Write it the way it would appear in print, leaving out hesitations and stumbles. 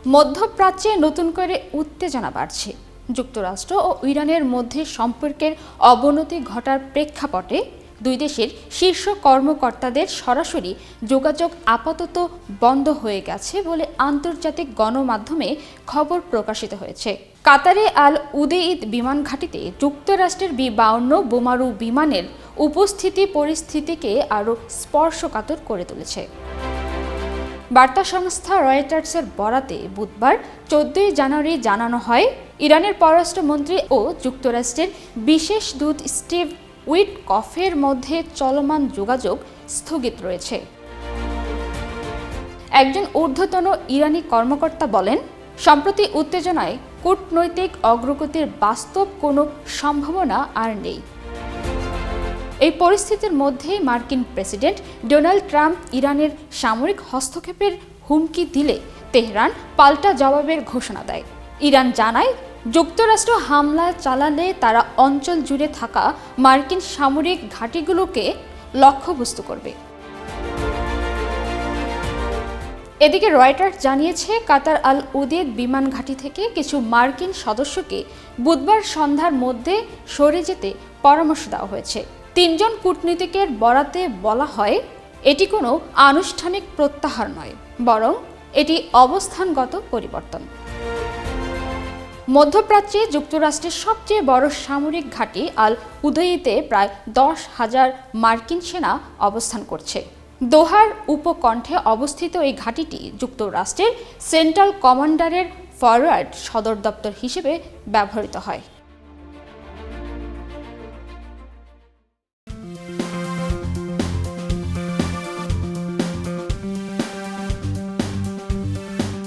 মধ্যপ্রাচ্যে নতুন করে উত্তেজনা বাড়ছে। যুক্তরাষ্ট্র ও ইরানের মধ্যে সম্পর্কের অবনতি ঘটার প্রেক্ষাপটে দুই দেশের শীর্ষ কর্মকর্তাদের সরাসরি যোগাযোগ আপাতত বন্ধ হয়ে গেছে বলে আন্তর্জাতিক গণমাধ্যমে খবর প্রকাশিত হয়েছে। কাতারে আল উদেইদ বিমান ঘাঁটিতে যুক্তরাষ্ট্রের বি-52 বোমারু বিমানের উপস্থিতি পরিস্থিতিকে আরও স্পর্শকাতর করে তুলেছে। বার্তা সংস্থা রয়টার্সের বরাতে বুধবার 14 জানুয়ারি জানানো হয়, ইরানের পররাষ্ট্রমন্ত্রী ও যুক্তরাষ্ট্রের বিশেষ দূত স্টিভ উইটকফের মধ্যে চলমান যোগাযোগ স্থগিত রয়েছে। একজন ঊর্ধ্বতন ইরানি কর্মকর্তা বলেন, সম্প্রতি উত্তেজনায় কূটনৈতিক অগ্রগতির বাস্তব কোনো সম্ভাবনা আর নেই। এই পরিস্থিতির মধ্যে মার্কিন প্রেসিডেন্ট ডোনাল্ড ট্রাম্প ইরানের সামরিক হস্তক্ষেপের হুমকি দিলে তেহরান পাল্টা জবাবের ঘোষণা দেয়। ইরান জানায়, যুক্তরাষ্ট্র হামলা চালালে তারা অঞ্চল জুড়ে থাকা মার্কিন সামরিক ঘাঁটিগুলোকে লক্ষ্যবস্তু করবে। এদিকে রয়টার্স জানিয়েছে, কাতার আল উদেইদ বিমান ঘাঁটি থেকে কিছু মার্কিন সদস্যকে বুধবার সন্ধ্যার মধ্যে সরে যেতে পরামর্শ দেওয়া হয়েছে। 3 জন কূটনীতিকের বরাতে বলা হয়, এটি কোনো আনুষ্ঠানিক প্রত্যাহার নয়, বরং এটি অবস্থানগত পরিবর্তন। মধ্যপ্রাচ্যে যুক্তরাষ্ট্রের সবচেয়ে বড় সামরিক ঘাঁটি আল উদেইদে প্রায় 10,000 মার্কিন সেনা অবস্থান করছে। দোহার উপকণ্ঠে অবস্থিত এই ঘাঁটিটি যুক্তরাষ্ট্রের সেন্ট্রাল কমান্ডারের ফরওয়ার্ড সদর দপ্তর হিসেবে ব্যবহৃত হয়।